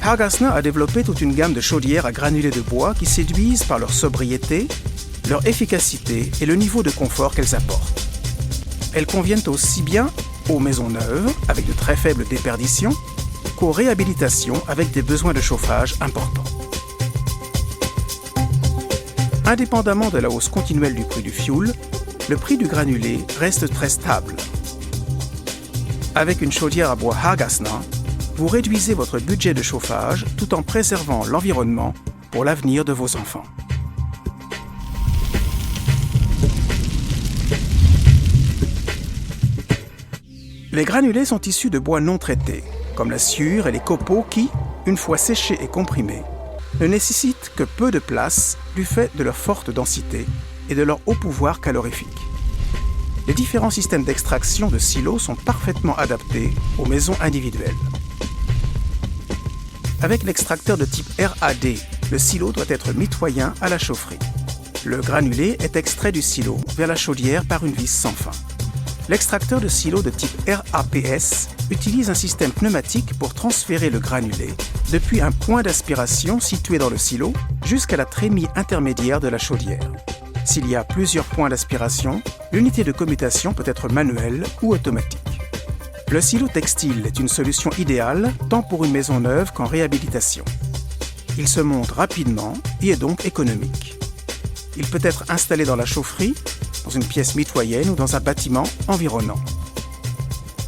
Hargasna a développé toute une gamme de chaudières à granulés de bois qui séduisent par leur sobriété, leur efficacité et le niveau de confort qu'elles apportent. Elles conviennent aussi bien aux maisons neuves, avec de très faibles déperditions, qu'aux réhabilitations avec des besoins de chauffage importants. Indépendamment de la hausse continuelle du prix du fioul, le prix du granulé reste très stable. Avec une chaudière à bois Hargasna, vous réduisez votre budget de chauffage tout en préservant l'environnement pour l'avenir de vos enfants. Les granulés sont issus de bois non traités, comme la sciure et les copeaux qui, une fois séchés et comprimés, ne nécessitent que peu de place du fait de leur forte densité et de leur haut pouvoir calorifique. Les différents systèmes d'extraction de silos sont parfaitement adaptés aux maisons individuelles. Avec l'extracteur de type RAD, le silo doit être mitoyen à la chaufferie. Le granulé est extrait du silo vers la chaudière par une vis sans fin. L'extracteur de silo de type RAPS utilise un système pneumatique pour transférer le granulé depuis un point d'aspiration situé dans le silo jusqu'à la trémie intermédiaire de la chaudière. S'il y a plusieurs points d'aspiration, l'unité de commutation peut être manuelle ou automatique. Le silo textile est une solution idéale tant pour une maison neuve qu'en réhabilitation. Il se monte rapidement et est donc économique. Il peut être installé dans la chaufferie, dans une pièce mitoyenne ou dans un bâtiment environnant.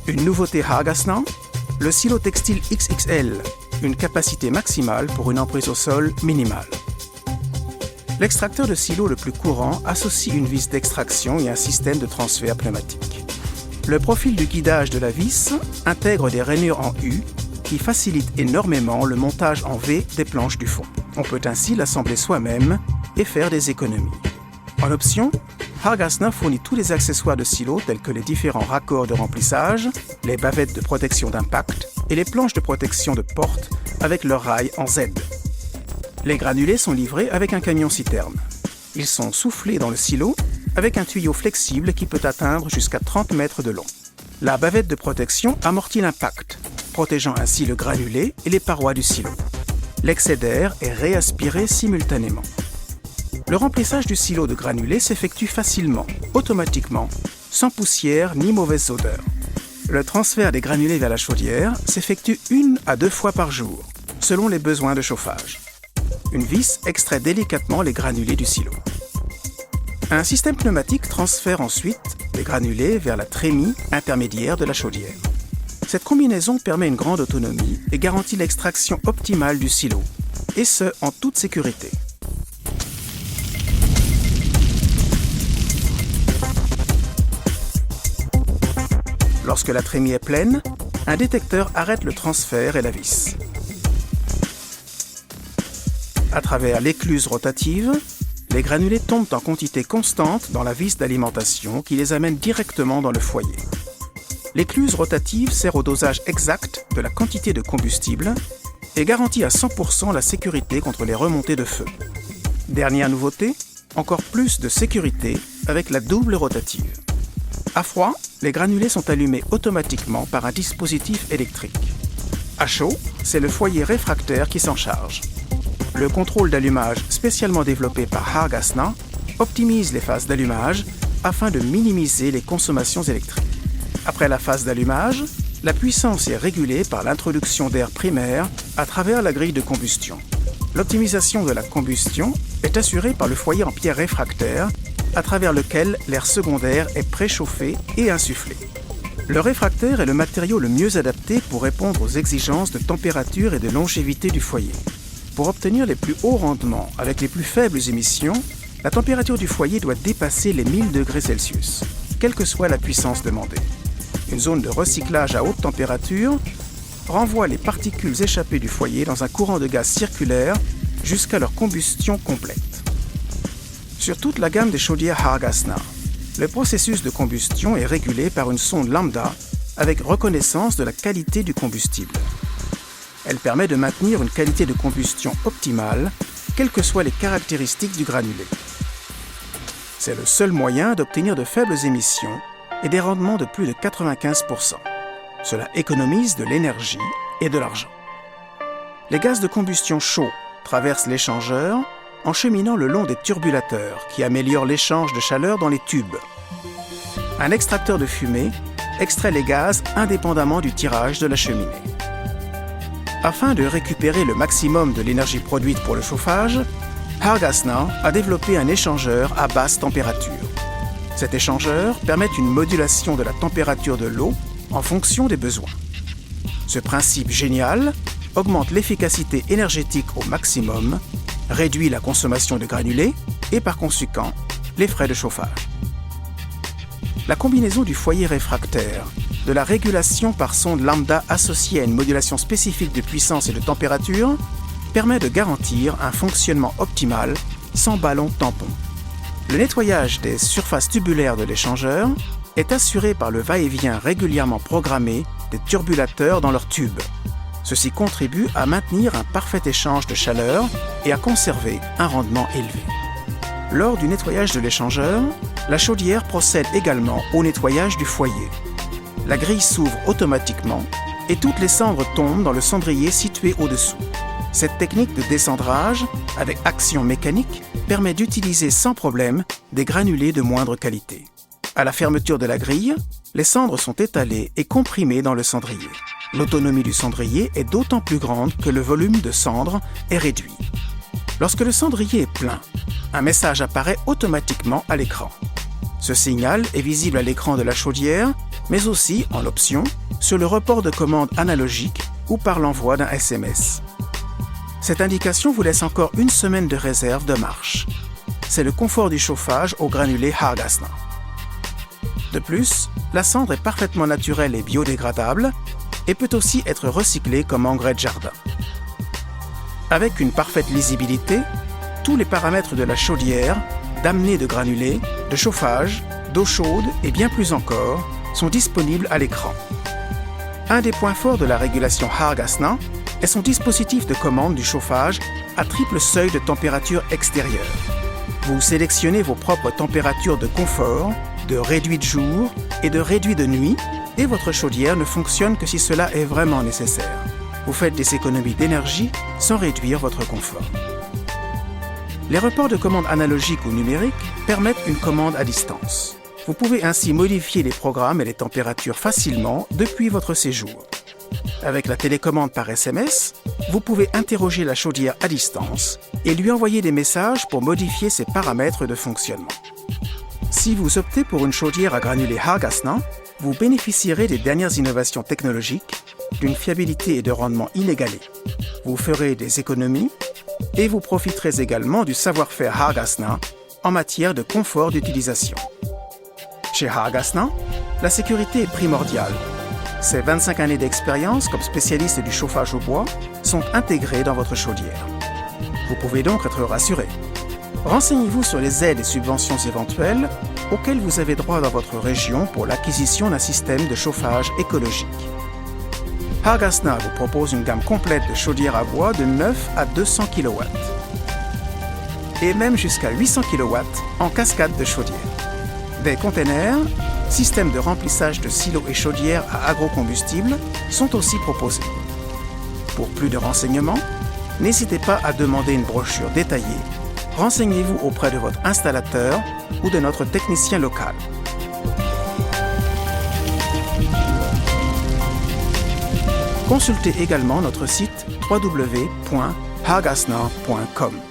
Une nouveauté Hargasna, le silo textile XXL, une capacité maximale pour une emprise au sol minimale. L'extracteur de silo le plus courant associe une vis d'extraction et un système de transfert pneumatique. Le profil du guidage de la vis intègre des rainures en U qui facilitent énormément le montage en V des planches du fond. On peut ainsi l'assembler soi-même et faire des économies. En option, Hargasna fournit tous les accessoires de silo tels que les différents raccords de remplissage, les bavettes de protection d'impact et les planches de protection de porte avec leurs rails en Z. Les granulés sont livrés avec un camion-citerne. Ils sont soufflés dans le silo avec un tuyau flexible qui peut atteindre jusqu'à 30 mètres de long. La bavette de protection amortit l'impact, protégeant ainsi le granulé et les parois du silo. L'excès d'air est réaspiré simultanément. Le remplissage du silo de granulés s'effectue facilement, automatiquement, sans poussière ni mauvaise odeur. Le transfert des granulés vers la chaudière s'effectue 1 à 2 fois par jour, selon les besoins de chauffage. Une vis extrait délicatement les granulés du silo. Un système pneumatique transfère ensuite les granulés vers la trémie intermédiaire de la chaudière. Cette combinaison permet une grande autonomie et garantit l'extraction optimale du silo, et ce, en toute sécurité. Lorsque la trémie est pleine, un détecteur arrête le transfert et la vis. À travers l'écluse rotative, les granulés tombent en quantité constante dans la vis d'alimentation qui les amène directement dans le foyer. L'écluse rotative sert au dosage exact de la quantité de combustible et garantit à 100% la sécurité contre les remontées de feu. Dernière nouveauté, encore plus de sécurité avec la double rotative. À froid, les granulés sont allumés automatiquement par un dispositif électrique. À chaud, c'est le foyer réfractaire qui s'en charge. Le contrôle d'allumage spécialement développé par Hargasna optimise les phases d'allumage afin de minimiser les consommations électriques. Après la phase d'allumage, la puissance est régulée par l'introduction d'air primaire à travers la grille de combustion. L'optimisation de la combustion est assurée par le foyer en pierre réfractaire à travers lequel l'air secondaire est préchauffé et insufflé. Le réfractaire est le matériau le mieux adapté pour répondre aux exigences de température et de longévité du foyer. Pour obtenir les plus hauts rendements avec les plus faibles émissions, la température du foyer doit dépasser les 1000 degrés Celsius, quelle que soit la puissance demandée. Une zone de recyclage à haute température renvoie les particules échappées du foyer dans un courant de gaz circulaire jusqu'à leur combustion complète. Sur toute la gamme des chaudières Hargasna, le processus de combustion est régulé par une sonde lambda avec reconnaissance de la qualité du combustible. Elle permet de maintenir une qualité de combustion optimale, quelles que soient les caractéristiques du granulé. C'est le seul moyen d'obtenir de faibles émissions et des rendements de plus de 95%. Cela économise de l'énergie et de l'argent. Les gaz de combustion chauds traversent l'échangeur en cheminant le long des turbulateurs qui améliorent l'échange de chaleur dans les tubes. Un extracteur de fumée extrait les gaz indépendamment du tirage de la cheminée. Afin de récupérer le maximum de l'énergie produite pour le chauffage, Hargasna a développé un échangeur à basse température. Cet échangeur permet une modulation de la température de l'eau en fonction des besoins. Ce principe génial augmente l'efficacité énergétique au maximum, réduit la consommation de granulés et par conséquent les frais de chauffage. La combinaison du foyer réfractaire, de la régulation par sonde lambda associée à une modulation spécifique de puissance et de température permet de garantir un fonctionnement optimal sans ballon tampon. Le nettoyage des surfaces tubulaires de l'échangeur est assuré par le va-et-vient régulièrement programmé des turbulateurs dans leurs tubes. Ceci contribue à maintenir un parfait échange de chaleur et à conserver un rendement élevé. Lors du nettoyage de l'échangeur, la chaudière procède également au nettoyage du foyer. La grille s'ouvre automatiquement et toutes les cendres tombent dans le cendrier situé au-dessous. Cette technique de descendrage, avec action mécanique, permet d'utiliser sans problème des granulés de moindre qualité. À la fermeture de la grille, les cendres sont étalées et comprimées dans le cendrier. L'autonomie du cendrier est d'autant plus grande que le volume de cendres est réduit. Lorsque le cendrier est plein, un message apparaît automatiquement à l'écran. Ce signal est visible à l'écran de la chaudière, mais aussi, en option, sur le report de commande analogique ou par l'envoi d'un SMS. Cette indication vous laisse encore une semaine de réserve de marche. C'est le confort du chauffage au granulé Hargasna. De plus, la cendre est parfaitement naturelle et biodégradable et peut aussi être recyclée comme engrais de jardin. Avec une parfaite lisibilité, tous les paramètres de la chaudière, d'amener de granulés, de chauffage, d'eau chaude et bien plus encore sont disponibles à l'écran. Un des points forts de la régulation Hargasna est son dispositif de commande du chauffage à triple seuil de température extérieure. Vous sélectionnez vos propres températures de confort, de réduit de jour et de réduit de nuit et votre chaudière ne fonctionne que si cela est vraiment nécessaire. Vous faites des économies d'énergie sans réduire votre confort. Les reports de commande analogiques ou numériques permettent une commande à distance. Vous pouvez ainsi modifier les programmes et les températures facilement depuis votre séjour. Avec la télécommande par SMS, vous pouvez interroger la chaudière à distance et lui envoyer des messages pour modifier ses paramètres de fonctionnement. Si vous optez pour une chaudière à granulés Hargasna, vous bénéficierez des dernières innovations technologiques, d'une fiabilité et de rendement inégalés. Vous ferez des économies et vous profiterez également du savoir-faire Hargasna en matière de confort d'utilisation. Chez Hargasna, la sécurité est primordiale. Ces 25 années d'expérience comme spécialiste du chauffage au bois sont intégrées dans votre chaudière. Vous pouvez donc être rassuré. Renseignez-vous sur les aides et subventions éventuelles auxquelles vous avez droit dans votre région pour l'acquisition d'un système de chauffage écologique. Hargasna vous propose une gamme complète de chaudières à bois de 9 à 200 kW et même jusqu'à 800 kW en cascade de chaudières. Des containers, systèmes de remplissage de silos et chaudières à agrocombustible sont aussi proposés. Pour plus de renseignements, n'hésitez pas à demander une brochure détaillée. Renseignez-vous auprès de votre installateur ou de notre technicien local. Consultez également notre site www.hargasna.com.